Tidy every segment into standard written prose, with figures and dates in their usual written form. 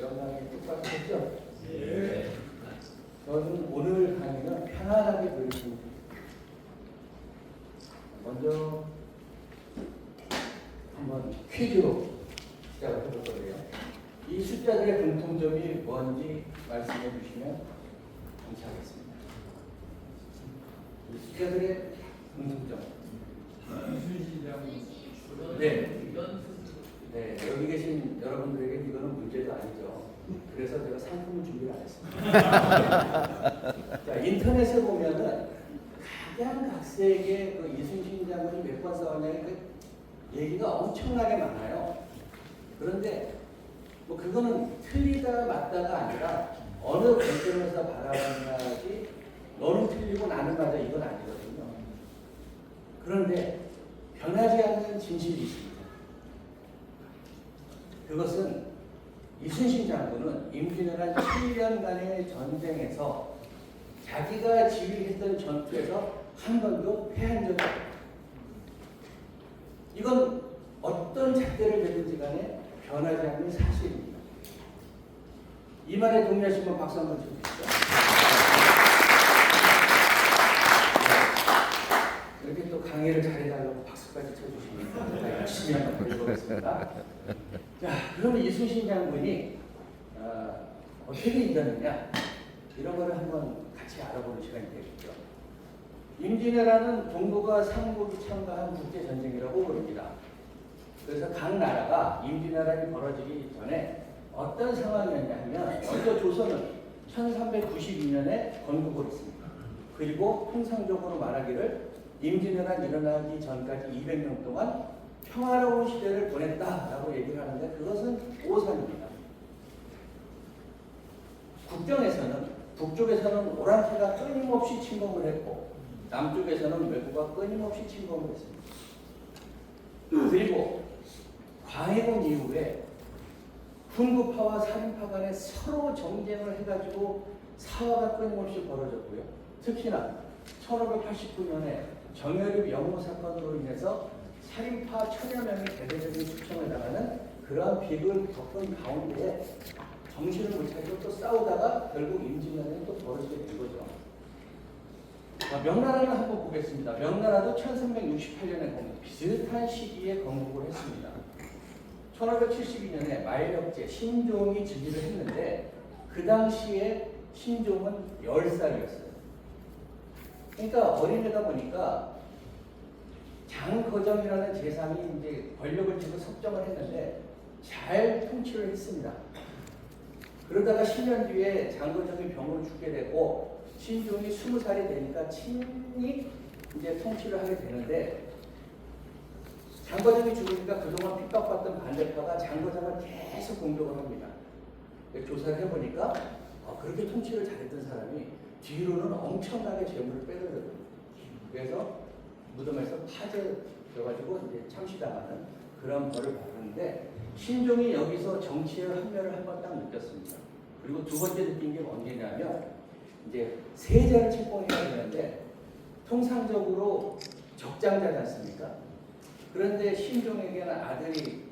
영향이 똑같겠죠? 예. 저는 오늘 강의는 편안하게 들으시면 먼저 한번 퀴즈로 시작을 해볼 거예요. 이 숫자들의 공통점이 뭔지 말씀해 주시면 감사하겠습니다. 이 숫자들의 공통점. 네. 네, 여기 계신 여러분들에게 이거는 문제도 아니죠. 그래서 제가 상품을 준비를 안 했습니다. 자, 인터넷에 보면은 각양각색의 그 이순신 장군이 몇 번 싸웠냐는 그 얘기가 엄청나게 많아요. 그런데 뭐 그거는 틀리다 맞다가 아니라 어느 관점에서 바라보냐지 너는 틀리고 나는 맞아 이건 아니거든요. 그런데 변하지 않는 진실이 있습니다. 그것은 이순신 장군은 임진왜란 7년간의 전쟁에서 자기가 지휘했던 전투에서 한 번도 패한 적이 없다. 이건 어떤 잣대를 대든지 간에 변하지 않는 사실입니다. 이 말에 동의하시면 박수 한번 쳐주시죠. 이렇게 또 강의를 잘해달라고 박수까지 쳐주시니까 열심히 한번 해보겠습니다. 자, 그러면 이순신 장군이 어떻게 이겼느냐 이런 거를 한번 같이 알아보는 시간이 되겠죠. 임진왜란은 동북아 삼국이 참가한 국제전쟁이라고 부릅니다. 그래서 각 나라가 임진왜란이 벌어지기 전에 어떤 상황이었냐 하면 먼저 조선은 1392년에 건국을 했습니다. 그리고 통상적으로 말하기를 임진왜란 일어나기 전까지 200년 동안 평화로운 시대를 보냈다라고 얘기를 하는데 그것은 오산입니다. 국경에서는 북쪽에서는 오랑캐가 끊임없이 침공을 했고 남쪽에서는 왜구가 끊임없이 침공을 했습니다. 그리고 광해군 이후에 훈구파와 살인파 간에 서로 정쟁을 해가지고 사화가 끊임없이 벌어졌고요. 특히나 1589년에 정여립 영모 사건으로 인해서 살인파 1000여 명이 대대적인 숙청을 당하는 그러한 비극을 겪은 가운데 정신을 못 차리고 또 싸우다가 결국 임진왜란이 또 벌어지게 된 거죠. 명나라를 한번 보겠습니다. 명나라도 1368년에 비슷한 시기에 건국을 했습니다. 1572년에 마일역제 신종이 즉위를 했는데 그 당시에 신종은 10살이었어요. 그러니까 어린애다 보니까 장거정이라는 재상이 이제 권력을 쥐고 석정을 했는데 잘 통치를 했습니다. 그러다가 10년 뒤에 장거정이 병으로 죽게 되고 신종이 20살이 되니까 친히 이제 통치를 하게 되는데 장거정이 죽으니까 그동안 핍박받던 반대파가 장거정을 계속 공격을 합니다. 조사를 해보니까 그렇게 통치를 잘했던 사람이 뒤로는 엄청나게 재물을 빼들거든요. 그래서 무덤에서 파져가지고 이제 참시당하는 그런 벌을 받았는데 신종이 여기서 정치의 한면을 한번 딱 느꼈습니다. 그리고 두 번째 느낀 게 뭐냐면 이제 세자를 책봉해야 되는데 통상적으로 적장자지 않습니까? 그런데 신종에게는 아들이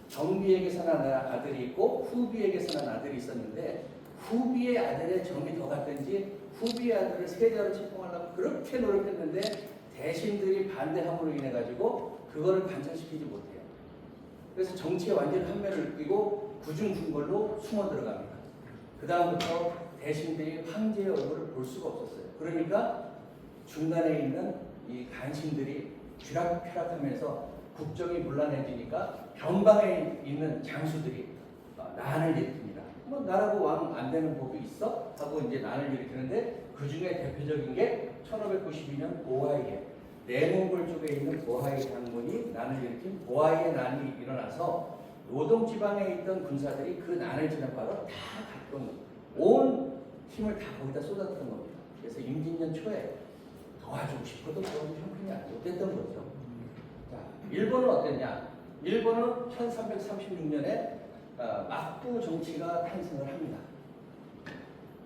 정비에게서는 아들이 있고 후비에게서는 아들이 있었는데 후비의 아들의 정이 더 갔든지 후비의 아들을 세자로 책봉하려고 그렇게 노력했는데 대신들이 반대함으로 인해 가지고 그거를 관철시키지 못해요. 그래서 정치에 완전 한면을 느끼고 구중궁궐로 숨어 들어갑니다. 그 다음부터 대신들이 황제의 얼굴을 볼 수가 없었어요. 그러니까 중간에 있는 이 간신들이 쥐락펴락하면서 국정이 문란해지니까 변방에 있는 장수들이 난을 일으킵니다. 뭐 나라고 왕 안 되는 법이 있어? 하고 이제 난을 일으키는데 그 중에 대표적인 게 1592년 보하이에 내몽골 쪽에 있는 보하이 장군이 난을 일으킨 보하이의 난이 일어나서 노동 지방에 있던 군사들이 그 난을 지난 바로 다 갔던 온 힘을 다 거기다 쏟았던 겁니다. 그래서 임진년 초에 도와주고 싶어도 도와줄 형편이 안 됐던 거죠. 자, 일본은 어땠냐? 일본은 1336년에 막부 정치가 탄생을 합니다.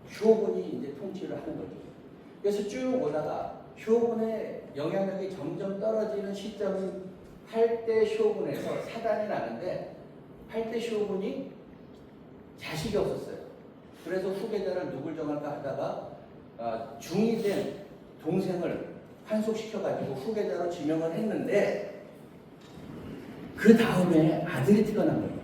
쇼군이 이제 통치를 하는 거죠. 그래서 쭉 오다가 쇼군의 영향력이 점점 떨어지는 시점은 8대 쇼군에서 사단이 나는데 8대 쇼군이 자식이 없었어요. 그래서 후계자를 누굴 정할까 하다가 중이 된 동생을 환속시켜가지고 후계자로 지명을 했는데 그 다음에 아들이 태어난 거예요.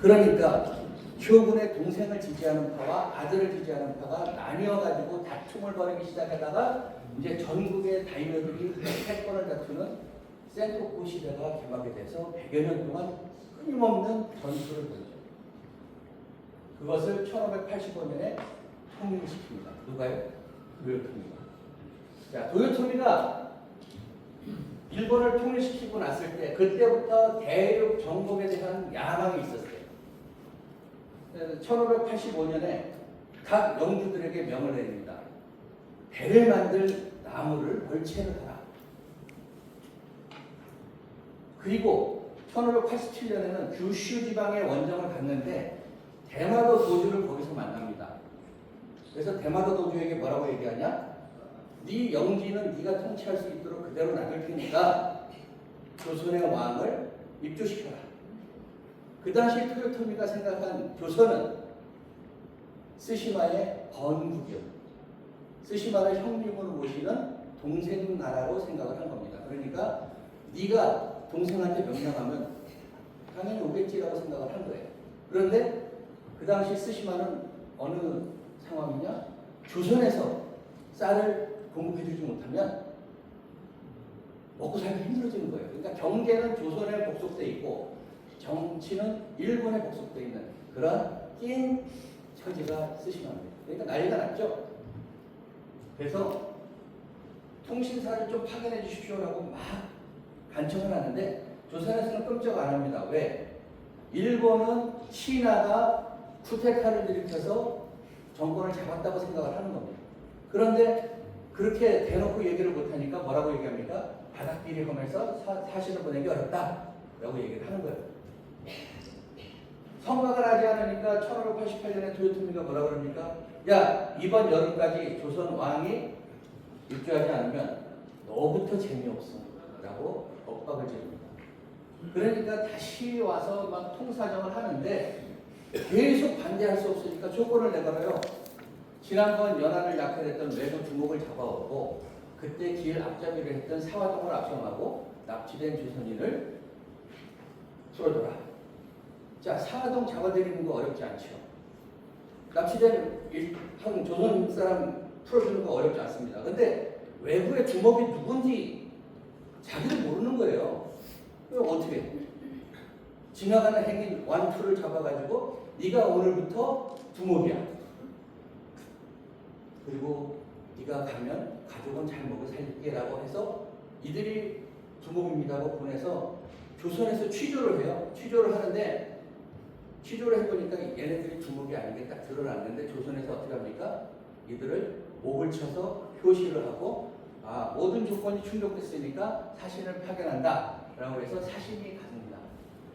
그러니까 효군의 동생을 지지하는 파와 아들을 지지하는 파가 나뉘어가지고 다툼을 벌이기 시작하다가 이제 전국의 다이묘들이 패권을 다투는 센토쿠 시대가 개막이 돼서 100여 년 동안 끊임없는 전투를 벌이죠. 그것을 1585년에 통일시킵니다. 누가요? 도요토미가. 자, 도요토미가 일본을 통일시키고 났을 때 그때부터 대륙 정복에 대한 야망이 있었어요. 1585년에 각 영주들에게 명을 내립니다. 배를 만들 나무를 벌채를 하라. 그리고 1587년에는 규슈 지방의 원정을 갔는데 대마도 도주를 거기서 만납니다. 그래서 대마도 도주에게 뭐라고 얘기하냐? 네 영지는 네가 통치할 수 있도록 그대로 놔둘 테니까 조선의 왕을 입조시켜라. 그 당시 토요토미가 생각한 조선은 스시마의 번국이요. 스시마를 형님으로 모시는 동생 나라로 생각을 한 겁니다. 그러니까 네가 동생한테 명령하면 당연히 오겠지라고 생각을 한 거예요. 그런데 그 당시 스시마는 어느 상황이냐? 조선에서 쌀을 공급해주지 못하면 먹고 살기 힘들어지는 거예요. 그러니까 경제는 조선에 복속돼 있고 정치는 일본에 복속돼 있는 그런 낀 처지가 스시마입니다. 그러니까 난리가 났죠. 그래서 통신사를 좀 파견해 주십시오라고 막 간청을 하는데 조선에서는 끔찍 안 합니다. 왜? 일본은 신하가 쿠데타를 일으켜서 정권을 잡았다고 생각을 하는 겁니다. 그런데 그렇게 대놓고 얘기를 못하니까 뭐라고 얘기합니까? 바닥길이 험해서 사신을 보내기 어렵다라고 얘기를 하는 거예요. 성각을 하지 않으니까 1588년에 도요토미가 뭐라고 그럽니까? 야, 이번 여름까지 조선 왕이 입주하지 않으면 너부터 재미없어 라고 엇박을 지릅니다. 그러니까 다시 와서 막 통사정을 하는데 계속 반대할 수 없으니까 조건을 내걸어요. 지난번 연안을 약탈했던 외부 두목을 잡아오고 그때 길 앞잡이를 했던 사화동을 압송하고 납치된 조선인을 풀어줘라. 자, 사화동 잡아들이는 거 어렵지 않죠. 납치된 한 조선 사람 풀어주는 거 어렵지 않습니다. 근데 외부의 두목이 누군지 자기도 모르는 거예요. 그럼 어떻게 해? 지나가는 행인 완투를 잡아가지고 네가 오늘부터 두목이야. 그리고 네가 가면 가족은 잘 먹여 살릴게라고 해서 이들이 두목입니다고 보내서 조선에서 취조를 해요. 취조를 하는데 취조를 해보니까 얘네들이 두목이 아닌 게 딱 드러났는데 조선에서 어떻게 합니까? 이들을 목을 쳐서 표시를 하고 모든 조건이 충족됐으니까 사신을 파견한다 라고 해서 사신이 갑니다.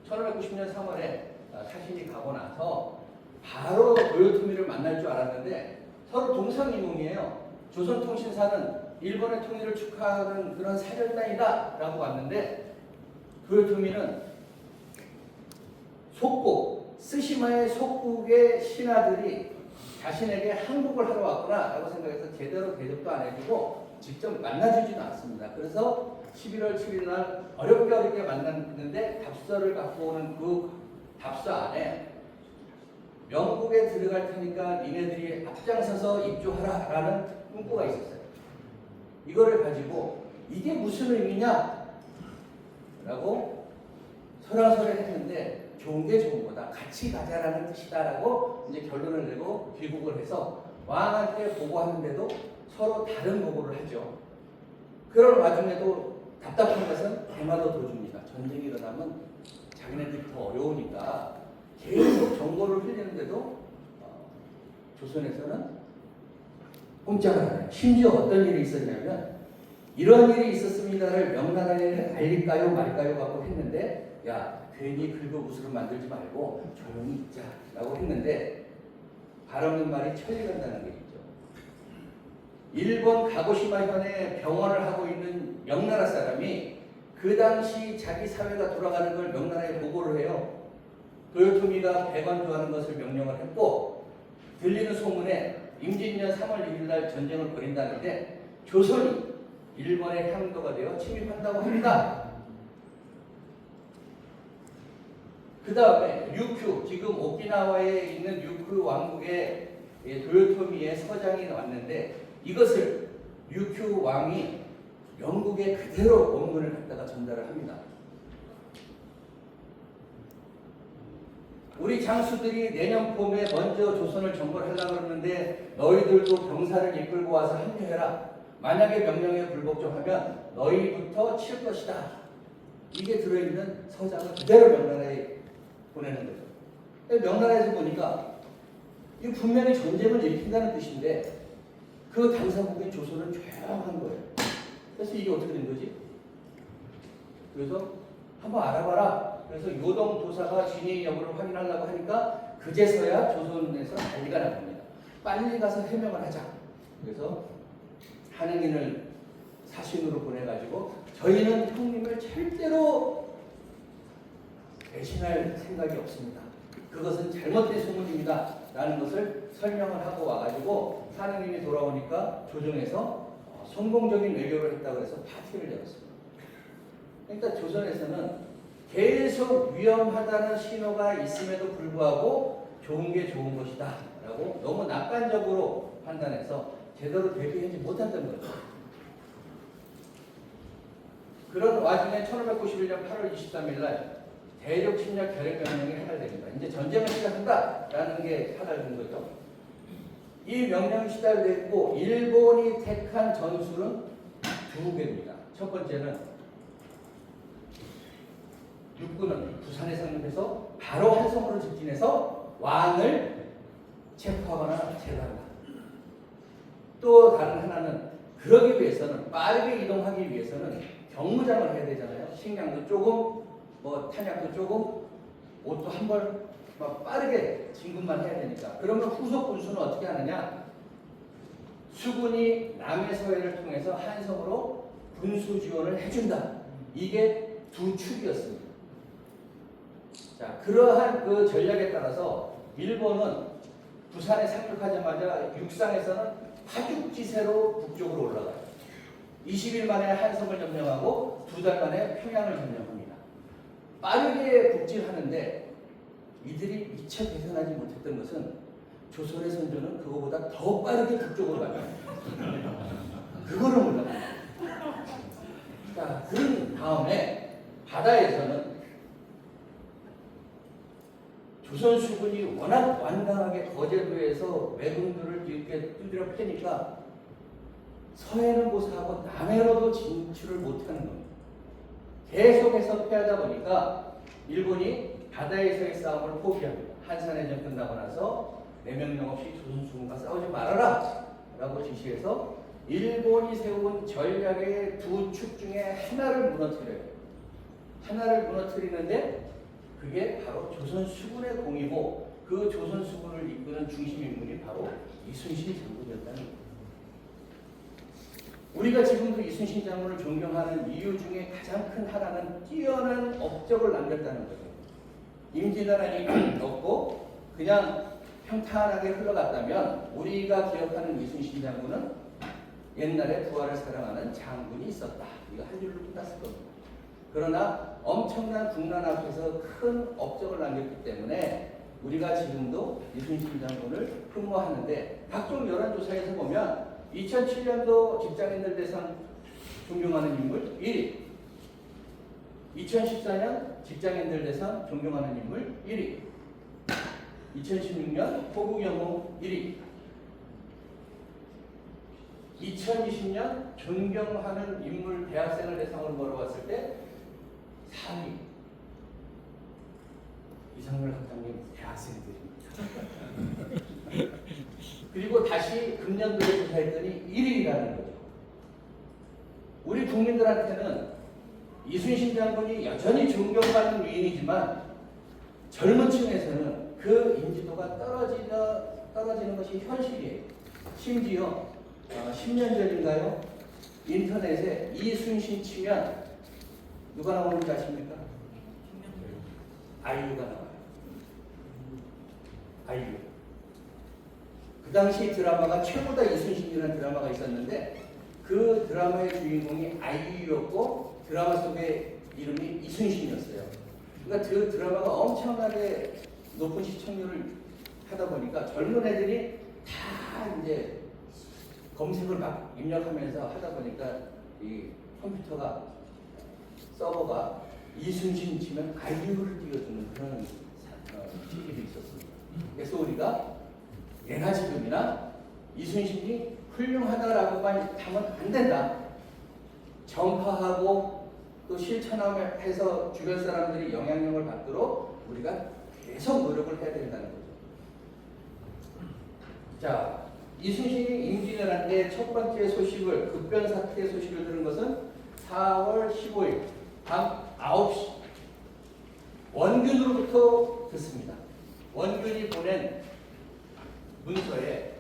1590년 3월에 사신이 가고 나서 바로 도요토미를 만날 줄 알았는데 서로 동상이몽이에요. 조선통신사는 일본의 통일을 축하하는 그런 사절단이다 라고 왔는데 도요토미는 속국, 스시마의 속국의 신하들이 자신에게 항복을 하러 왔구나 라고 생각해서 제대로 대접도 안 해주고 직접 만나주지도 않습니다. 그래서 11월 7일 날 어렵게 만났는데 답서를 갖고 오는 그 답서 안에 영국에 들어갈 테니까 니네들이 앞장서서 입주하라 라는 문구가 있었어요. 이거를 가지고 이게 무슨 의미냐 라고 설화설을 했는데 좋은 게 좋은 거다. 같이 가자라는 뜻이다라고 이제 결론을 내고 귀국을 해서 왕한테 보고하는데도 서로 다른 보고를 하죠. 그런 와중에도 답답한 것은 대마도 도주입니다. 전쟁이 일어나면 자기네들이 더 어려우니까 계속 정보를 흘리는데도 조선에서는 꼼짝을 안 해요. 심지어 어떤 일이 있었냐면 이런 일이 있었습니다를 명나라에 알릴까요 말까요 갖고 했는데 야 괜히 긁어부스를 만들지 말고 조용히 있자라고 했는데 발 없는 말이 천리간다는 게 있죠. 일본 가고시마 현에 병원을 하고 있는 명나라 사람이 그 당시 자기 사회가 돌아가는 걸 명나라에 보고를 해요. 도요토미가 백원조하는 것을 명령을 했고 들리는 소문에 임진년 3월 1일 날 전쟁을 벌인다는데 조선이 일본의 향도가 되어 침입한다고 합니다. 그 다음에 류큐, 지금 오키나와에 있는 류큐 왕국의 도요토미의 서장이 왔는데 이것을 류큐 왕이 영국에 그대로 원문을 갖다가 전달을 합니다. 우리 장수들이 내년 봄에 먼저 조선을 정벌하려고 그러는데 너희들도 병사를 이끌고 와서 합류해라. 만약에 명령에 불복종하면 너희부터 칠 것이다. 이게 들어있는 서장을 그대로 명나라에 보내는 거죠. 명나라에서 보니까 이거 분명히 전쟁을 일으킨다는 뜻인데 그 당사국인 조선은 조용한 거예요. 그래서 이게 어떻게 된 거지? 그래서 한번 알아봐라. 그래서 요동 도사가 진위의 여부를 확인하려고 하니까 그제서야 조선에서 난리가 납니다. 빨리 가서 해명을 하자. 그래서 한응인을 사신으로 보내가지고 저희는 형님을 절대로 배신할 생각이 없습니다. 그것은 잘못된 소문입니다. 라는 것을 설명을 하고 와가지고 한응인이 돌아오니까 조정에서 성공적인 외교를 했다고 해서 파티를 열었습니다. 그러니까 조선에서는 계속 위험하다는 신호가 있음에도 불구하고 좋은 게 좋은 것이다 라고 너무 낙관적으로 판단해서 제대로 대비하지 못했던 거죠. 그런 와중에 1591년 8월 23일 날 대륙 침략 결행 명령이 하달됩니다. 이제 전쟁을 시작한다라는 게 하달된 거죠. 이 명령이 시달됐고 일본이 택한 전술은 두 개입니다. 첫 번째는 육군은 부산에 상륙해서 바로 한성으로 직진해서 왕을 체포하거나 제거한다. 또 다른 하나는 그러기 위해서는 빠르게 이동하기 위해서는 경무장을 해야 되잖아요. 식량도 조금, 뭐 탄약도 조금, 옷도 한 벌 빠르게 진군만 해야 되니까. 그러면 후속 군수는 어떻게 하느냐? 수군이 남해 서해를 통해서 한성으로 군수 지원을 해준다. 이게 두 축이었습니다. 자, 그러한 그 전략에 따라서 일본은 부산에 상륙하자마자 육상에서는 파죽지세로 북쪽으로 올라가요. 20일 만에 한성을 점령하고 2달 만에 평양을 점령합니다. 빠르게 북진하는데 이들이 미처 계산하지 못했던 것은 조선의 선조는 그거보다 더 빠르게 북쪽으로 갑니다. 그거를 몰라요. 자, 그런 다음에 바다에서는 조선 수군이 워낙 완강하게 거제도에서 왜군들을 이렇게 두드려 패니까 서해는 고사하고 남해로도 진출을 못하는 겁니다. 계속해서 패하다 보니까 일본이 바다에서의 싸움을 포기합니다. 한산해전 끝나고 나서 내 명령 없이 조선 수군과 싸우지 말아라 라고 지시해서 일본이 세운 전략의 두 축 중에 하나를 무너뜨려요. 하나를 무너뜨리는데 그게 바로 조선 수군의 공이고 그 조선 수군을 이끄는 중심 인물이 바로 이순신 장군이었다는 겁니다. 우리가 지금도 이순신 장군을 존경하는 이유 중에 가장 큰 하나는 뛰어난 업적을 남겼다는 거죠. 임진왜란이 없고 그냥 평탄하게 흘러갔다면 우리가 기억하는 이순신 장군은 옛날에 부하를 사랑하는 장군이 있었다. 이거 한 줄로 끝났을 겁니다. 그러나 엄청난 국난 앞에서 큰 업적을 남겼기 때문에 우리가 지금도 이순신 장군을 흠모하는데 각종 여론조사에서 보면 2007년도 직장인들 대상 존경하는 인물 1위, 2014년 직장인들 대상 존경하는 인물 1위, 2016년 호국영웅 1위, 2020년 존경하는 인물 대학생을 대상으로 걸어봤을 때 4위. 이상열 학장님 대학생들입니다. 그리고 다시 금년도에 조사했더니 1위라는 거죠. 우리 국민들한테는 이순신 장군이 여전히 존경받는 위인이지만 젊은 층에서는 그 인지도가 떨어지는 것이 현실이에요. 심지어 10년 전인가요? 인터넷에 이순신 치면 누가 나오는지 아십니까? 아이유가 나와요. 아이유. 그 당시 드라마가 최고다 이순신이라는 드라마가 있었는데 그 드라마의 주인공이 아이유였고 드라마 속의 이름이 이순신이었어요. 그러니까 그 드라마가 엄청나게 높은 시청률을 하다 보니까 젊은 애들이 다 이제 검색을 막 입력하면서 하다 보니까 이 컴퓨터가 서버가 이순신 치면 아이유를 띄워주는 그런 시기도 있었습니다. 그래서 우리가 예나 지금이나 이순신이 훌륭하다라고만 하면 안 된다. 전파하고 또 실천해서 주변 사람들이 영향력을 받도록 우리가 계속 노력을 해야 된다는 거죠. 자, 이순신이 임진왜란 때 첫 번째 소식을 급변 사태 소식을 들은 것은 4월 15일 밤 9시 원균으로부터 듣습니다. 원균이 보낸 문서에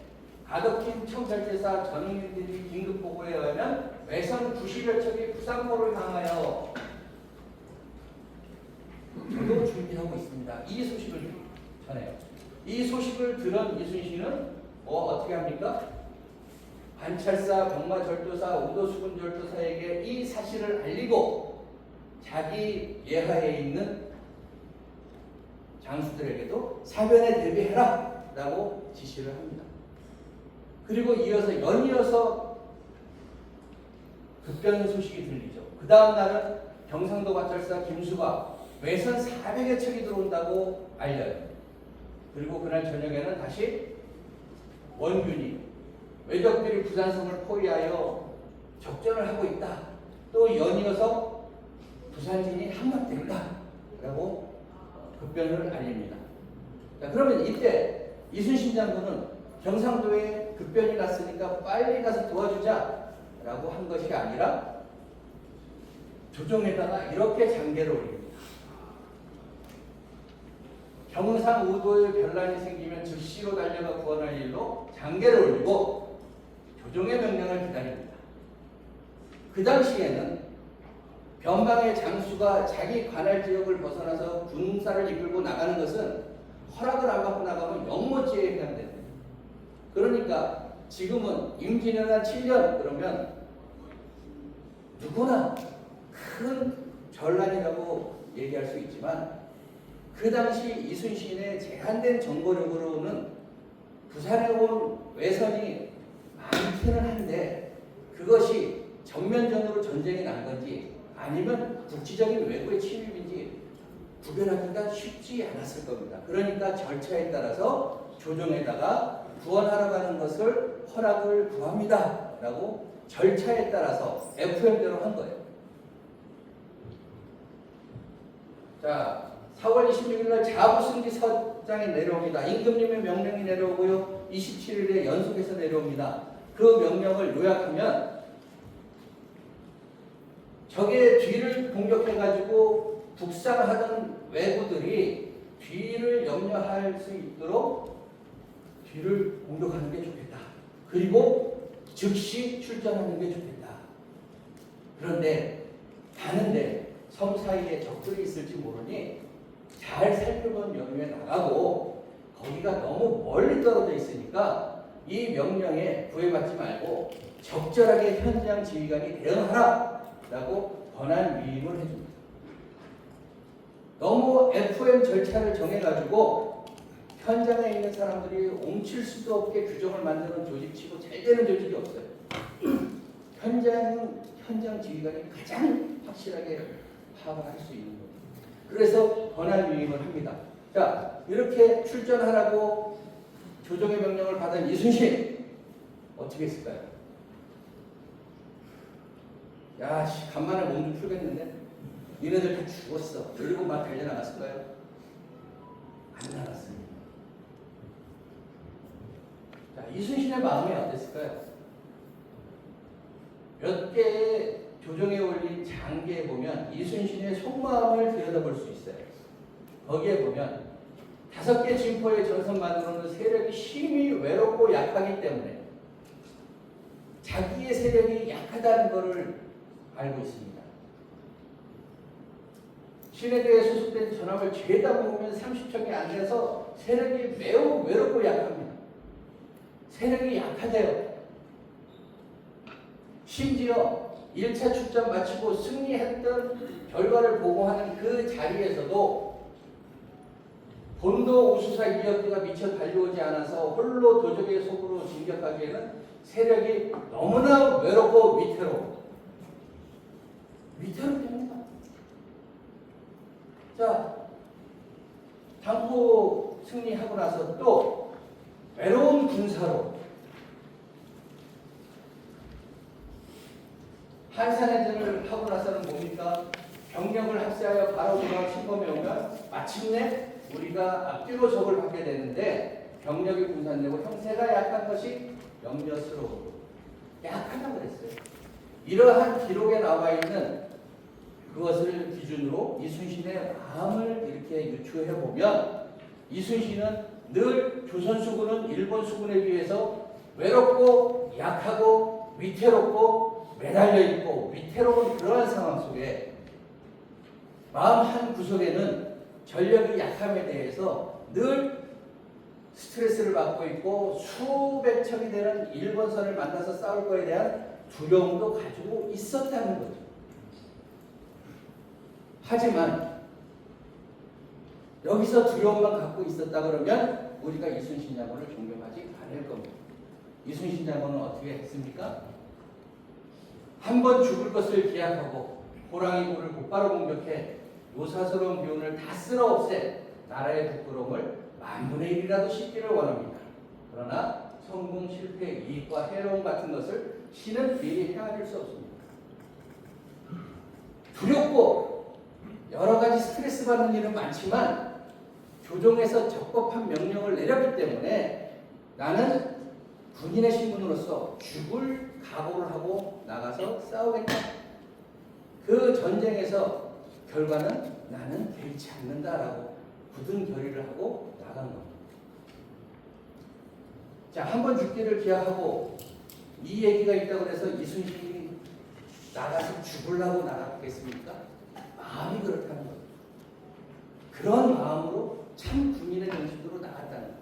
가덕진 청찰제사 전원님들이 긴급 보고에 의하면 외선 90여 척이 부산포를 향하여 저도 준비하고 있습니다. 이 소식을 전해요. 이 소식을 들은 이순신은 어떻게 합니까? 관찰사, 병마절도사, 우도수군절도사에게 이 사실을 알리고 자기 예하에 있는 장수들에게도 사변에 대비해라 라고 지시를 합니다. 그리고 연이어서 급변 소식이 들리죠. 그 다음 날은 경상도 관찰사 김수가 외선 400여 척이 들어온다고 알려요. 그리고 그날 저녁에는 다시 원균이 외적들이 부산성을 포위하여 적전을 하고 있다. 또 연이어서 부산진이 함락됐다. 라고 급변을 알립니다. 자, 그러면 이때 이순신 장군은 경상도에 급변이 났으니까 빨리 가서 도와주자 라고 한 것이 아니라 조정에다가 이렇게 장계를 올립니다. 경상우도에 변란이 생기면 즉시로 달려가 구원할 일로 장계를 올리고 조정의 명령을 기다립니다. 그 당시에는 변방의 장수가 자기 관할 지역을 벗어나서 군사를 이끌고 나가는 것은 허락을 안 받고 나가면 영모죄에 해당됩니다. 그러니까 지금은 임진왜란 7년 그러면 누구나 큰 전란이라고 얘기할 수 있지만 그 당시 이순신의 제한된 정보력으로는 부산에 온 외선이 많기는 한데 그것이 전면전으로 전쟁이 난 건지 아니면 국지적인 외부의 침입인지 구별하기가 쉽지 않았을 겁니다. 그러니까 절차에 따라서 조정에다가 구원하러 가는 것을 허락을 구합니다 라고 절차에 따라서 FM대로 한 거예요. 자, 4월 26일 날 자부승지 서장이 내려옵니다. 임금님의 명령이 내려오고요. 27일에 연속해서 내려옵니다. 그 명령을 요약하면 적의 뒤를 공격해가지고 북상하던 왜구들이 뒤를 염려할 수 있도록 뒤를 공격하는 게 좋겠다. 그리고 즉시 출전하는 게 좋겠다. 그런데 가는데 섬 사이에 적들이 있을지 모르니 잘 살펴본 명령에 나가고 거기가 너무 멀리 떨어져 있으니까 이 명령에 구애받지 말고 적절하게 현장 지휘관이 대응하라 라고 권한 위임을 해줍니다. 너무 FM 절차를 정해가지고 현장에 있는 사람들이 옮칠 수도 없게 규정을 만드는 조직치고 잘 되는 조직이 없어요. 현장 지휘관이 가장 확실하게 파악을 할 수 있는 거예요. 그래서 권한 위임을 합니다. 자, 이렇게 출전하라고 조정의 명령을 받은 이순신 어떻게 했을까요? 야, 간만에 몸 좀 풀겠는데? 니네들 다 죽었어. 이러고 막 달려나갔을까요? 안 나갔습니다. 자, 이순신의 마음이 어땠을까요? 몇 개의 조정에 올린 장계에 보면 이순신의 속마음을 들여다볼 수 있어요. 거기에 보면 5개 진포의 전선만으로는 세력이 심히 외롭고 약하기 때문에 자기의 세력이 약하다는 것을 알고 있습니다. 신해교에 소속된 전함을 죄다 모으면 30척이 안 돼서 세력이 매우 외롭고 약합니다. 세력이 약하대요. 심지어 1차 출전 마치고 승리했던 결과를 보고하는 그 자리에서도 본도 우수사 이혁기가 미처 달려오지 않아서 홀로 도적의 속으로 진격하기에는 세력이 너무나 외롭고 위태롭습니다. 자, 당포 승리하고 나서 또 외로운 군사로 한산해전을 하고 나서는 뭡니까? 병력을 합세하여 바로 돌아와 침범해 오면 마침내 우리가 앞뒤로 적을 받게 되는데 병력이 분산되고 형세가 약한 것이 염려스러워. 약하다고 그랬어요. 이러한 기록에 나와 있는 그것을 기준으로 이순신의 마음을 이렇게 유추해 보면 이순신은 늘 조선 수군은 일본 수군에 비해서 외롭고 약하고 위태롭고 매달려 있고 위태로운 그러한 상황 속에 마음 한 구석에는 전력이 약함에 대해서 늘 스트레스를 받고 있고 수백 척이 되는 일본선을 만나서 싸울 거에 대한 두려움도 가지고 있었다는 거죠. 하지만 여기서 두려움만 갖고 있었다 그러면 우리가 이순신 장군을 존경하지 않을 겁니다. 이순신 장군은 어떻게 했습니까? 한 번 죽을 것을 기약하고 호랑이 굴을 곧바로 공격해 요사스러운 기운을 다 쓸어 없애 나라의 부끄러움을 만분의 1이라도 씻기를 원합니다. 그러나 성공, 실패, 이익과 해로움 같은 것을 신은 미리 헤아릴 수 없습니다. 두렵고 여러 가지 스트레스 받는 일은 많지만 조정에서 적법한 명령을 내렸기 때문에 나는 군인의 신분으로서 죽을 각오를 하고 나가서 싸우겠다. 그 전쟁에서 결과는 나는 개의치 않는다라고 굳은 결의를 하고 나간 겁니다. 자, 한번 죽기를 기약하고 이 얘기가 있다고 해서 이순신이 나가서 죽으려고 나갔겠습니까? 마음이 그렇다는 거예요. 그런 마음으로 참 군인의 정신으로 나갔다는 거예요.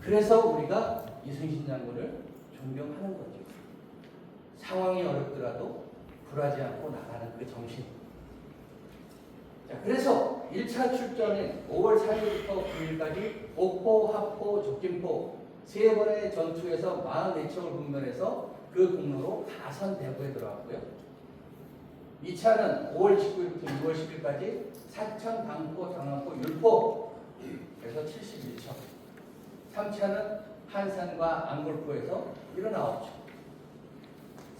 그래서 우리가 이순신 장군을 존경하는 거죠. 상황이 어렵더라도 굴하지 않고 나가는 그 정신. 자, 그래서 1차 출전인 5월 4일부터 9일까지 옥포, 합포, 적진포 세 번의 전투에서 44척을 분멸해서 그 공로로 다선대구에 들어갔고요. 2차는 5월 19일부터 6월 10일까지 사천, 당포, 장안포, 율포에서 71척. 3차는 한산과 안골포에서 79척.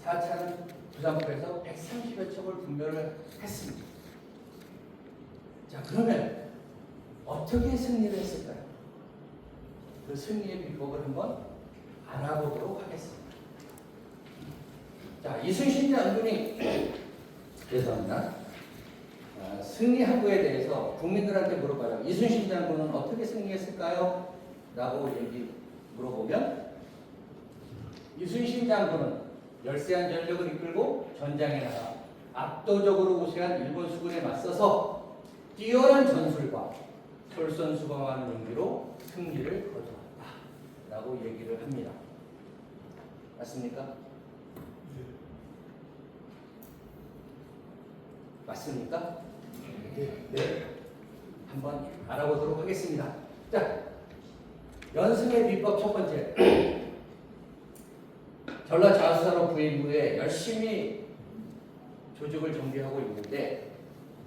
4차는 부산포에서 130여 척을 분멸을 했습니다. 자, 그러면 어떻게 승리를 했을까요? 그 승리의 비법을 한번 알아보도록 하겠습니다. 자, 이순신 장군이 죄송합니다. 승리한 거에 대해서 국민들한테 물어봐요. 이순신 장군은 어떻게 승리했을까요? 라고 물어보면 이순신 장군은 열세한 전력을 이끌고 전장에 나가 압도적으로 우세한 일본 수군에 맞서서 뛰어난 전술과 솔선수범하는 용기로 승리를 거두었다 라고 얘기를 합니다. 맞습니까? 네. 맞습니까? 네. 한번 알아보도록 하겠습니다. 자, 연승의 비법 첫 번째. 전라 자수사로 부임 후에 열심히 조직을 정비하고 있는데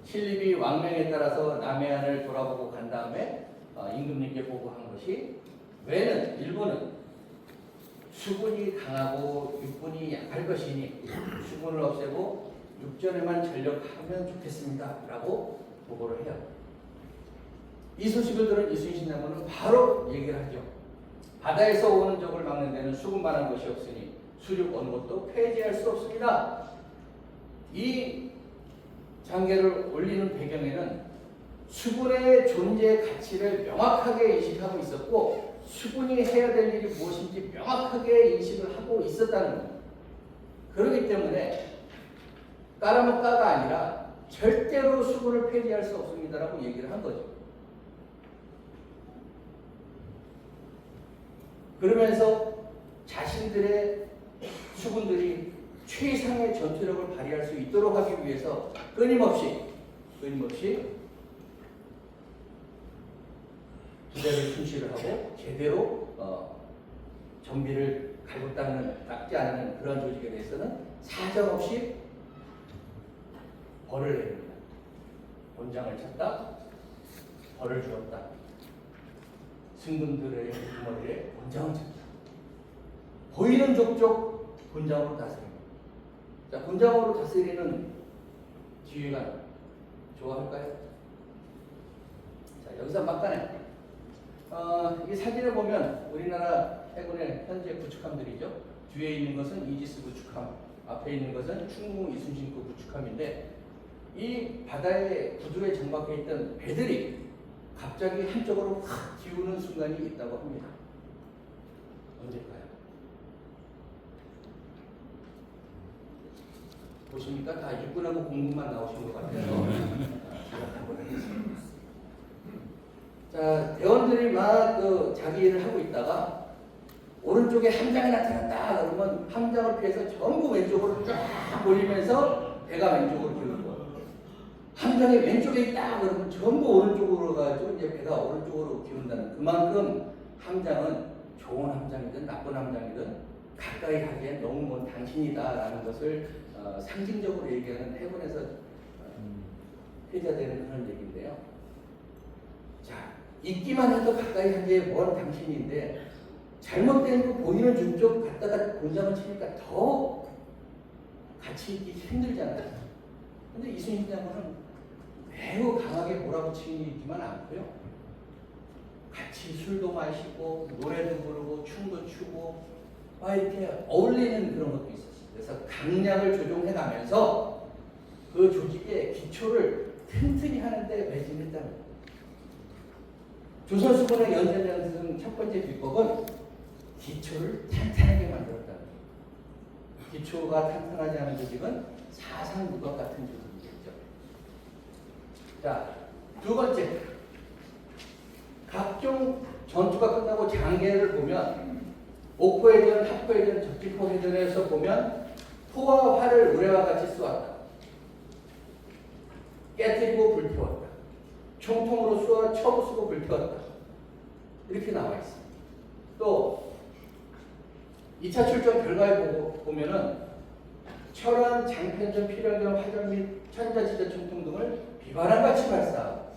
신립이 왕명에 따라서 남해안을 돌아보고 간 다음에 임금님께 보고한 것이 왜는 일본은 수군이 강하고 육군이 약할 것이니 수군을 없애고 육전에만 전력하면 좋겠습니다 라고 보고를 해요. 이 소식을 들은 이순신 장군은 바로 얘기를 하죠. 바다에서 오는 적을 막는 데는 수군만한 것이 없으니 수륙 어느 것도 폐지할 수 없습니다. 이 장계를 올리는 배경에는 수군의 존재 가치를 명확하게 인식하고 있었고 수군이 해야 될 일이 무엇인지 명확하게 인식을 하고 있었다는 겁니다. 그렇기 때문에 까라면 까가 아니라 절대로 수군을 폐지할 수 없습니다라고 얘기를 한 거죠. 그러면서 자신들의 수군들이 최상의 전투력을 발휘할 수 있도록 하기 위해서 끊임없이 부대를 순시를 하고 제대로 정비를 닦지 않는 그런 조직에 대해서는 사정없이 벌을 내립니다. 곤장을 쳤다, 벌을 주었다. 승군들의 머리에 곤장을 쳤다. 보이는 족족 곤장으로 다스립니다. 자, 곤장으로 다스리는 지휘관 좋아할까요? 자, 여기서 막간에 이 사진을 보면 우리나라 해군의 현재 구축함들이죠. 뒤에 있는 것은 이지스 구축함, 앞에 있는 것은 충무 이순신급 구축함인데 이 바다의 구조에 정박해 있던 배들이 갑자기 한쪽으로 확 기우는 순간이 있다고 합니다. 언제일까요? 보십니까? 다 육군하고 공군만 나오신 것 같아서 한번 하겠습니다. 자, 대원들이 막 자기 일을 하고 있다가 오른쪽에 함장이 나타났다 그러면 함장을 피해서 전부 왼쪽으로 쫙 몰리면서 배가 왼쪽으로 기울고, 함장이 왼쪽에 있다 그러면 전부 오른쪽으로 가지고 이제 배가 오른쪽으로 기운다는, 그만큼 함장은 좋은 함장이든 나쁜 함장이든 가까이 하기엔 너무 먼 당신이다라는 것을 상징적으로 얘기하는 해군에서 회자되는 그런 얘기인데요. 자, 있기만 해도 가까이 하기에 먼 당신인데 잘못된 그 보이는 중쪽 갖다가 곤장을 치니까 더 같이 있기 힘들잖아요. 근데 이순신 장군은 매우 강하게 몰아붙이지만 않고요. 같이 술도 마시고 노래도 부르고 춤도 추고 막 이렇게 어울리는 그런 것도 있었어요. 그래서 강약을 조종해 가면서 그 조직의 기초를 튼튼히 하는데 매진했다는 거예요. 조선수군의 연전연승 첫 번째 비법은 기초를 탄탄하게 만들었다는 거예요. 기초가 탄탄하지 않은 조직은 사상무과 같은 조직이겠죠. 자, 두 번째, 각종 전투가 끝나고 장계를 보면 옥포해전, 합포해전, 적지포해전에서 보면 포와 활을 우레와 같이 쏘았다. 깨뜨리고 불태웠다. 총통으로 쏘아 쳐 부수고 불태웠다. 이렇게 나와 있습니다. 또 2차 출전 결과에 보면은 철원, 장편전, 필연경, 화전 및 천자지대 총통 등을 비바람같이 발사하고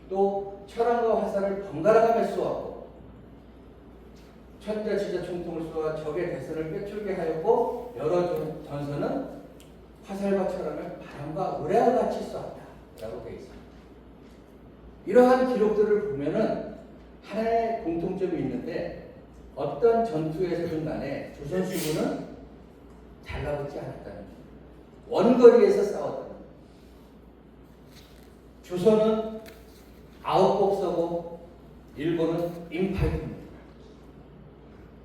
또 철원과 화살을 번갈아가며 쏘았고 천자지대 총통을 쏘아 적의 대선을 빼출게 하였고 여러 전선은 화살과 철원을 바람과 우레와 같이 쏘았다 라고 되어 있습니다. 이러한 기록들을 보면은 하나의 공통점이 있는데 어떤 전투에서든 간에 조선수군은 달라붙지 않았다는 거예요. 원거리에서 싸웠다는 거예요. 조선은 아웃복서고 일본은 인파이트입니다.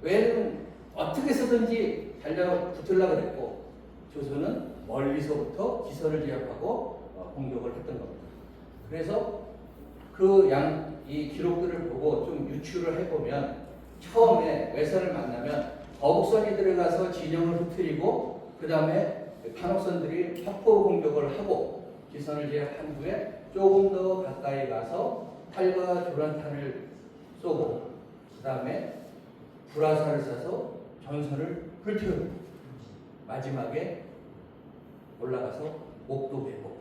왜냐면 어떻게 해서든지 달려붙으려고 그랬고 조선은 멀리서부터 기선을 제압하고 공격을 했던 겁니다. 그래서 이 기록들을 보고 좀 유추를 해보면 처음에 외선을 만나면 거북선이 들어가서 진영을 흩트리고 그 다음에 판옥선들이 확보 공격을 하고 기선을 제압한 후에 조금 더 가까이 가서 활과 조란탄을 쏘고 그 다음에 불화살을 쏴서 전선을 불태우고 마지막에 올라가서 목도 베고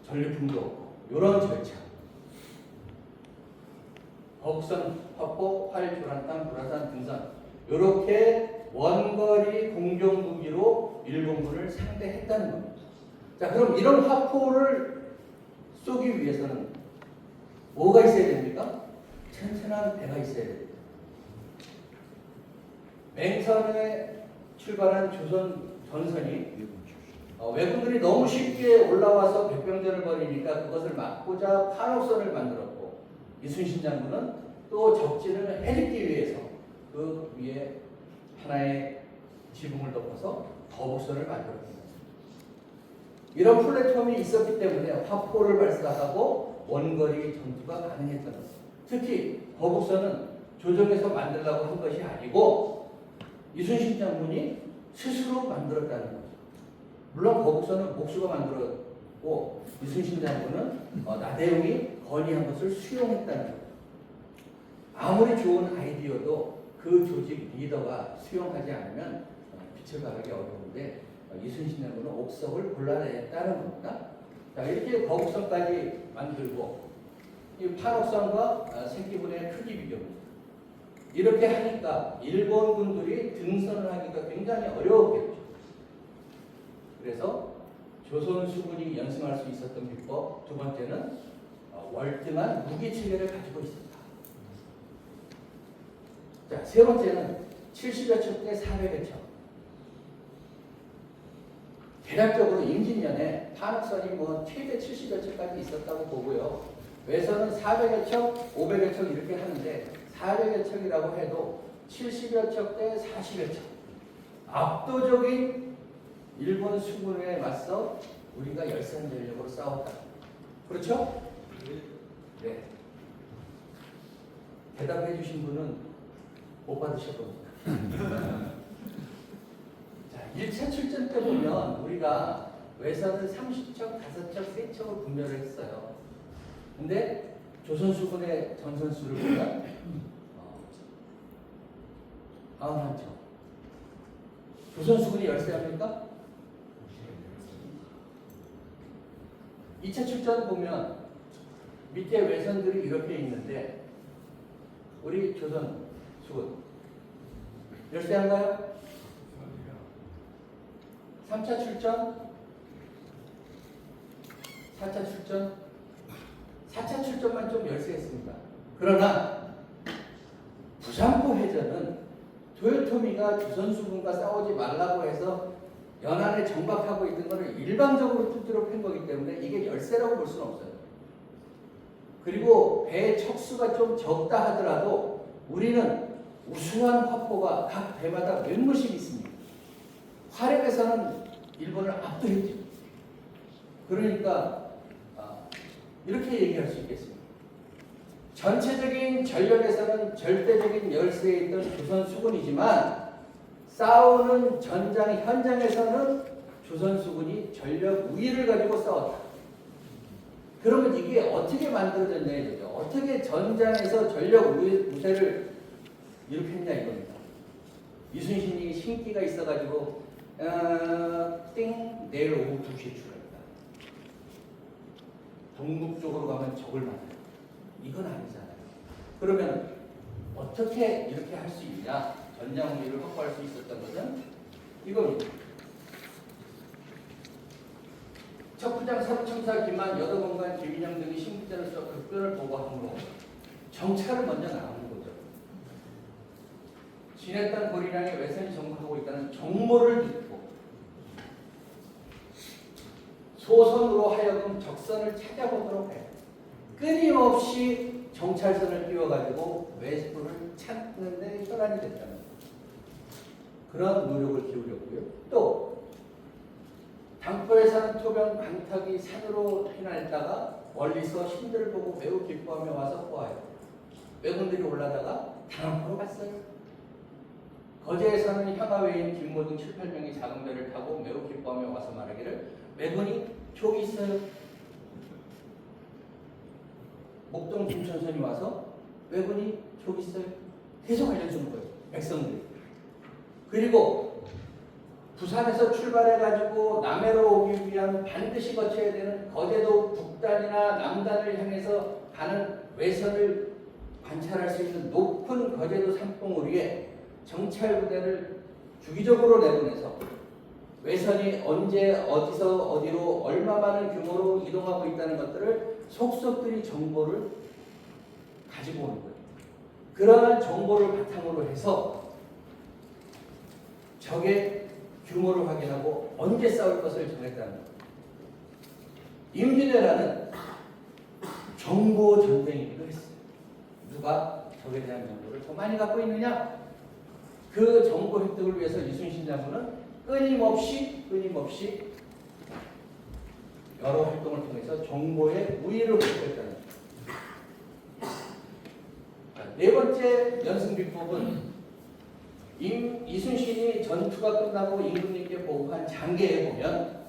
전리품도 얻고 이런 절차. 거북선, 확보, 활, 조란탄, 불화산, 등선 이렇게 원거리 공격 무기로 일본군을 상대했다는 겁니다. 자, 그럼 이런 화포를 쏘기 위해서는 뭐가 있어야 됩니까? 튼튼한 배가 있어야 됩니다. 맹선에 출발한 조선 전선이 왜군들이 너무 쉽게 올라와서 백병전을 벌이니까 그것을 막고자 판옥선을 만들었고 이순신 장군은 또 적진을 해집기 위해서 그 위에 하나의 지붕을 덮어서 거북선을 만들었습니다. 이런 플랫폼이 있었기 때문에 화포를 발사하고 원거리 전투가 가능했던 것입니다. 특히 거북선은 조정에서 만들려고 한 것이 아니고 이순신 장군이 스스로 만들었다는 거죠. 물론 거북선은 목수가 만들었고 이순신 장군은 나대용이 건의한 것을 수용했다는 거죠. 아무리 좋은 아이디어도 그 조직 리더가 수용하지 않으면 빛을 발하기 어려운데 이순신 장군은 옥석을 골라냈다는 겁니다. 자, 이렇게 거북선까지 만들고 이 판옥선과 생기분의 크기 비교입니다. 이렇게 하니까 일본 군들이 등선을 하기가 굉장히 어려웠겠죠. 그래서 조선 수군이 연승할 수 있었던 비법 두 번째는 월등한 무기 체계를 가지고 있었다. 자, 세 번째는 70여 척 대 400여 척. 대략적으로 임진년에 판옥선이 최대 70여 척까지 있었다고 보고요. 외선은 400여 척, 500여 척 이렇게 하는데 400여 척이라고 해도 70여 척 대 40여 척. 압도적인 일본 수군에 맞서 우리가 열선전력으로 싸웠다. 그렇죠? 네. 대답해 주신 분은 못 받으실 겁니다. 자, 1차 출전 때 보면 우리가 외선을 30척, 5척, 3척을 분별을 했어요. 근데 조선수군의 전선수를 보면 91척. 조선수군이 열세합니까? 2차 출전 보면 밑에 외선들이 이렇게 있는데 우리 조선수군 열세한가요? 3차 출전, 4차 출전, 4차 출전만 좀 열세했습니다. 그러나 부산포 해전은 도요토미가 조선수군과 싸우지 말라고 해서 연안에 정박하고 있던 것을 일방적으로 뚜드려 팬 거기 때문에 이게 열세라고 볼 수는 없어요. 그리고 배 척수가 좀 적다 하더라도 우리는 우수한 화포가 각 배마다 몇무씩 있습니다. 화력에서는 일본을 압도했죠. 그러니까 이렇게 얘기할 수 있겠습니다. 전체적인 전력에서는 절대적인 열세에 있던 조선수군이지만 싸우는 전장 현장에서는 조선수군이 전력 우위를 가지고 싸웠다. 그러면 이게 어떻게 만들어졌냐 이거죠. 어떻게 전장에서 전력 우세를 일으켰냐 이겁니다. 이순신이 신기가 있어가지고 띵 내일 오후 2시에 출발했다. 동북 쪽으로 가면 적을 만나요. 이건 아니잖아요. 그러면 어떻게 이렇게 할 수 있냐? 전장 우위를 확보할 수 있었던 것은 이겁니다. 척부장 사부청사 김한 여도공관 김인영 등이 신기자로서 급변을 보고함으로 정찰을 먼저 나가는 거죠. 진했던 고리량의 외선이 정박하고 있다는 정보를 듣고 소선으로 하여금 적선을 찾아보도록 해요. 끊임없이 정찰선을 띄워가지고 외부를 찾는 데 혈안이 됐다는 거예요. 그런 노력을 기울였고요. 또 당포에 사는 토병 강탁이 산으로 피난했다가 멀리서 신들을 보고 매우 기뻐하며 와서 보아요. 왜군들이 올라다가 당포로 갔어요. 거제에 사는 향하회인 김모 등 7, 8명이 작은 배를 타고 매우 기뻐하며 와서 말하기를 왜군이 족이 있어요. 목동 김천선이 와서 왜군이 족이 있어요. 계속 알려주는 거예요. 백성들이. 그리고 부산에서 출발해가지고 남해로 오기 위한 반드시 거쳐야 되는 거제도 북단이나 남단을 향해서 가는 외선을 관찰할 수 있는 높은 거제도 산봉우리 위에 정찰부대를 주기적으로 내보내서 외선이 언제 어디서 어디로 얼마 많은 규모로 이동하고 있다는 것들을 속속들이 정보를 가지고 오는 거예요. 그러한 정보를 바탕으로 해서 적의 규모를 확인하고 언제 싸울 것을 정했다는 거예요. 임진왜란은 정보 전쟁이기도 했어요. 누가 적에 대한 정보를 더 많이 갖고 있느냐? 그 정보 획득을 위해서 이순신 장군은 끊임없이 여러 활동을 통해서 정보의 우위를 확보했다는 거죠. 네 번째 연승 비법은 이순신이 전투가 끝나고 임금님께 보고한 장계에 보면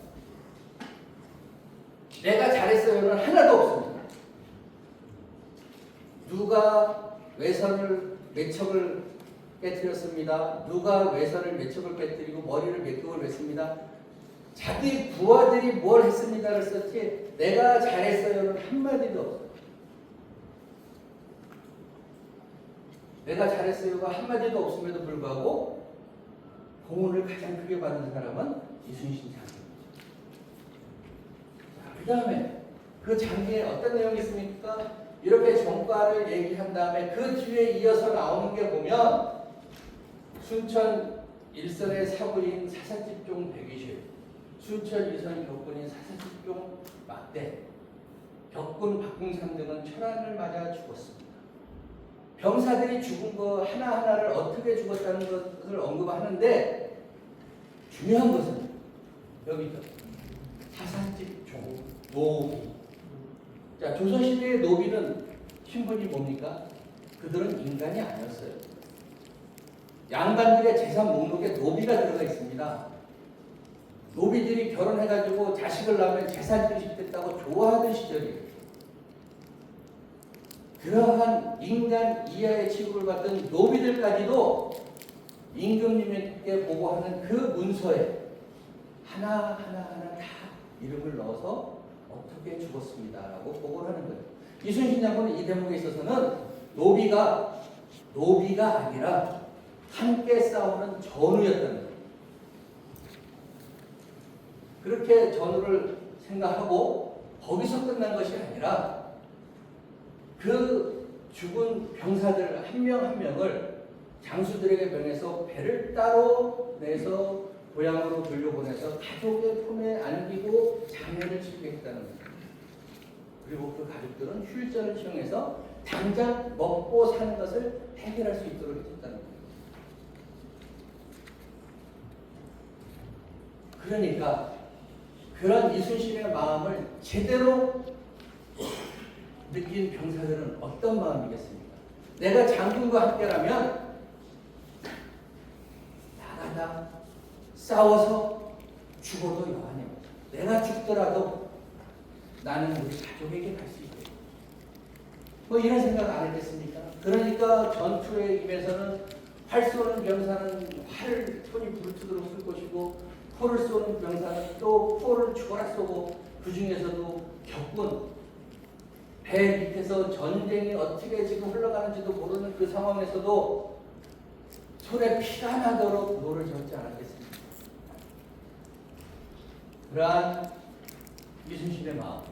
내가 잘했어요는 하나도 없습니다. 누가 외선을 몇 척을 깨뜨렸습니다. 누가 외선을 몇 척을 깨뜨리고 머리를 몇 격을 맸습니다. 자기 부하들이 뭘 했습니다를 썼지 내가 잘했어요는 한마디도 없어요. 내가 잘했어요가 한마디도 없음에도 불구하고 공헌을 가장 크게 받은 사람은 이순신 장군입니다. 그 다음에 그 장기에 어떤 내용이 있습니까? 이렇게 정과를 얘기한 다음에 그 뒤에 이어서 나오는 게 보면 순천 일선의 사부인 사사집종 대기실, 순천 일선 격군인 사사집종 막대, 격군 박궁상 등은 철안을 맞아 죽었습니다. 병사들이 죽은 거 하나하나를 어떻게 죽었다는 것을 언급하는데 중요한 것은 여기죠. 사사집종 노비. 자, 조선시대의 노비는 신분이 뭡니까? 그들은 인간이 아니었어요. 양반들의 재산 목록에 노비가 들어가 있습니다. 노비들이 결혼해가지고 자식을 낳으면 재산 증식됐다고 좋아하던 시절이에요. 그러한 인간 이하의 취급을 받던 노비들까지도 임금님에게 보고하는 그 문서에 하나하나 다 이름을 넣어서 어떻게 죽었습니다라고 보고를 하는 거예요. 이순신 장군은 이 대목에 있어서는 노비가 아니라 함께 싸우는 전우였다는 거예요. 그렇게 전우를 생각하고 거기서 끝난 것이 아니라 그 죽은 병사들 한 명 한 명을 장수들에게 명해서 배를 따로 내서 고향으로 돌려보내서 가족의 품에 안기고 장례를 치르게 했다는 거예요. 그리고 그 가족들은 휴일전을 시행해서 당장 먹고 사는 것을 해결할 수 있도록 했다는 거예요. 그러니까 그런 이순신의 마음을 제대로 느낀 병사들은 어떤 마음이겠습니까? 내가 장군과 함께라면 나가다 싸워서 죽어도 여한이 없다. 내가 죽더라도 나는 우리 가족에게 갈 수 있다. 뭐 이런 생각 안 했겠습니까? 그러니까 전투에 임해서는 활 쏘는 병사는 활을 손이 부르트도록 쓸 것이고 포를 쏘는 병사는 또 포를 죽어라 쏘고 그 중에서도 격군 배 밑에서 전쟁이 어떻게 지금 흘러가는지도 모르는 그 상황에서도 손에 피가 나도록 노를 젓지 않았겠습니까? 그러한 이순신의 마음,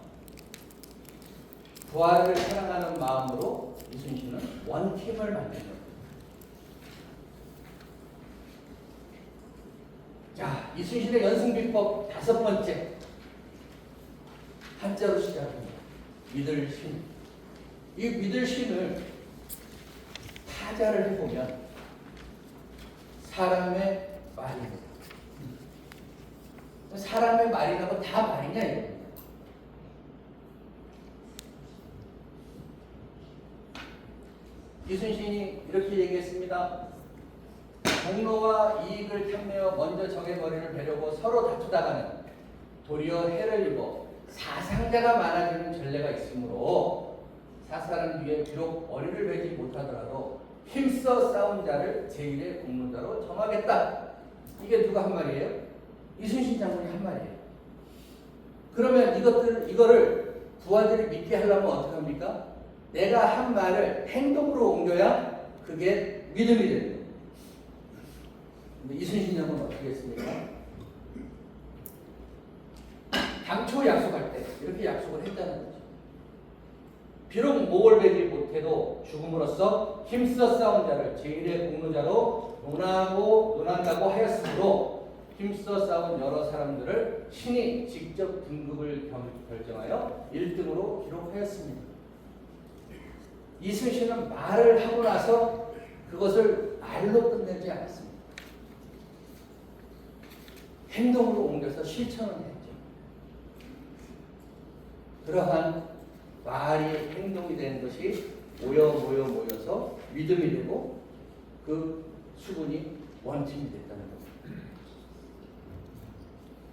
부하를 사랑하는 마음으로 이순신은 원팀을 만든 겁니다. 자, 이순신의 연승비법 다섯 번째, 한자로 시작합니다. 믿을 신. 이 믿을 신을 타자를 해보면 사람의 말입니다. 사람의 말이라고 다 말이냐 이겁니다. 이순신이 이렇게 얘기했습니다. 공로와 이익을 탐내어 먼저 적의 머리를 베려고 서로 다투다가는 도리어 해를 입어 사상자가 많아지는 전례가 있으므로 사살은 뒤에 비록 머리를 베지 못하더라도 힘써 싸운 자를 제1의 공로자로 정하겠다. 이게 누가 한 말이에요? 이순신 장군이 한 말이에요. 그러면 이거를 부하들이 믿게 하려면 어떻게 합니까? 내가 한 말을 행동으로 옮겨야 그게 믿음이 됩니다. 근데 이순신 장군은 어떻게 했습니까? 당초 약속할 때 이렇게 약속을 했다는 거죠. 비록 목을 베지 못해도 죽음으로써 힘써 싸운 자를 제1의 공로자로 논한다고 하였으므로 힘써 싸운 여러 사람들을 신이 직접 등급을 결정하여 1등으로 기록하였습니다. 이순신은 말을 하고 나서 그것을 말로 끝내지 않았습니다. 행동으로 옮겨서 실천을 했죠. 그러한 말이 행동이 되는 것이 모여서 믿음이 되고 그 수군이 원팀이 됐다는 겁니다.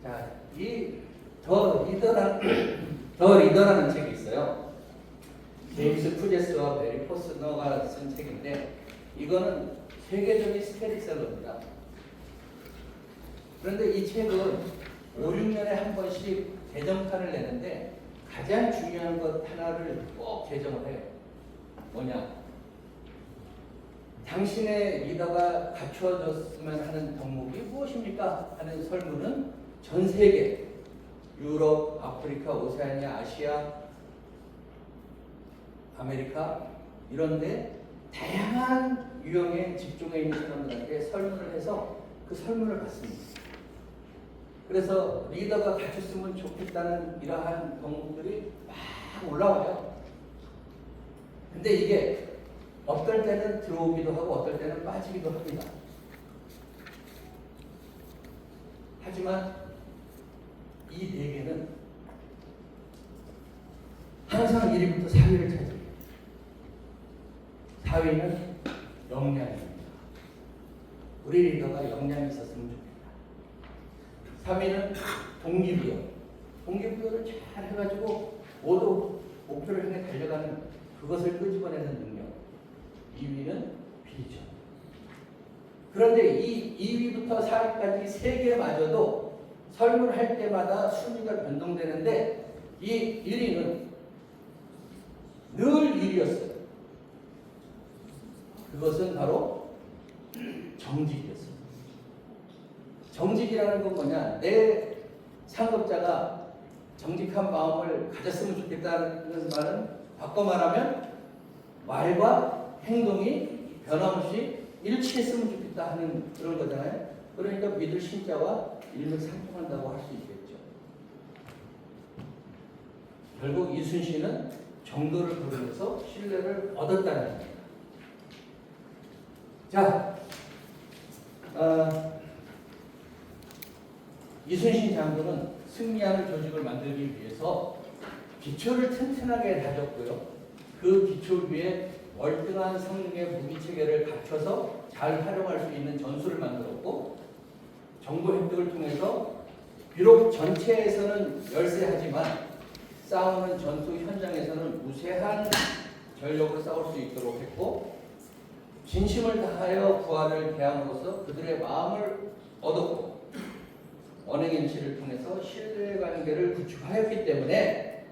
자, 더 리더라는 책이 있어요. 제임스 푸제스와 베리 포스너가 쓴 책인데 이거는 세계적인 스테디셀러입니다. 그런데 이 책은 5, 6년에 한 번씩 개정판을 내는데 가장 중요한 것 하나를 꼭 개정을 해요. 뭐냐? 당신의 리더가 갖추어졌으면 하는 덕목이 무엇입니까? 하는 설문은 전 세계, 유럽, 아프리카, 오세아니아, 아시아, 아메리카 이런데 다양한 유형의 직종에 있는 사람들한테 설문을 해서 그 설문을 받습니다. 그래서 리더가 갖췄으면 좋겠다는 이러한 덕목들이 막 올라와요. 근데 이게 어떨 때는 들어오기도 하고 어떨 때는 빠지기도 합니다. 하지만 이 네 개는 항상 1위부터 4위를 차지해요. 4위는 역량입니다. 우리 리더가 역량이 있었으면 좋겠다. 3위는 동기부여. 동기부여를 잘 해가지고 모두 목표를 향해 달려가는 그것을 끄집어내는 능력. 2위는 비전. 그런데 이 2위부터 4위까지 세 개마저도 설문할 때마다 순위가 변동되는데 이 1위는 늘 1위였어요. 그것은 바로 정직이었습니다. 정직이라는 건 뭐냐? 내 상급자가 정직한 마음을 가졌으면 좋겠다는 말은 바꿔 말하면 말과 행동이 변함없이 일치했으면 좋겠다 하는 그런 거잖아요. 그러니까 믿을 신자와 일맥상통한다고 할 수 있겠죠. 결국 이순신은 정도를 부르면서 신뢰를 얻었다는 겁니다. 자, 이순신 장군은 승리하는 조직을 만들기 위해서 기초를 튼튼하게 다졌고요. 그 기초 위에 월등한 성능의 무기체계를 갖춰서 잘 활용할 수 있는 전술을 만들었고 정보 획득을 통해서 비록 전체에서는 열세하지만 싸우는 전투 현장에서는 우세한 전력으로 싸울 수 있도록 했고 진심을 다하여 부하를 대함으로써 그들의 마음을 얻었고 언행인치를 통해서 신뢰관계를 구축하였기 때문에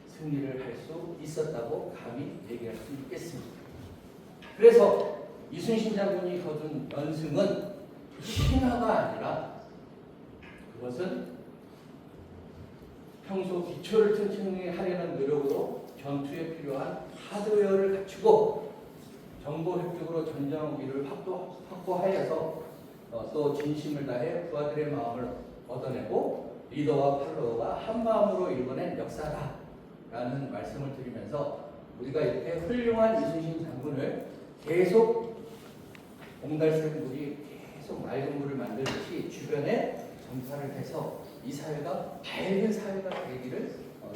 승리를 할 수 있었다고 감히 얘기할 수 있겠습니다. 그래서 이순신 장군이 거둔 연승은 신화가 아니라 그것은 평소 기초를 튼튼히 하려는 노력으로 전투에 필요한 하드웨어를 갖추고 정보 획득으로 전장 우위를 확보하여서 또 진심을 다해 부하들의 마음을 얻어내고 리더와 팔로워가 한 마음으로 일궈낸 역사다라는 말씀을 드리면서 우리가 이렇게 훌륭한 이순신 장군을 계속 옹달샘물이 계속 맑은 물을 만들듯이 주변에 전파를 해서 이 사회가 밝은 사회가 되기를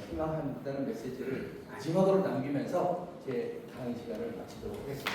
희망한다는 메시지를 마지막으로 남기면서 제 강의 시간을 마치도록 하겠습니다.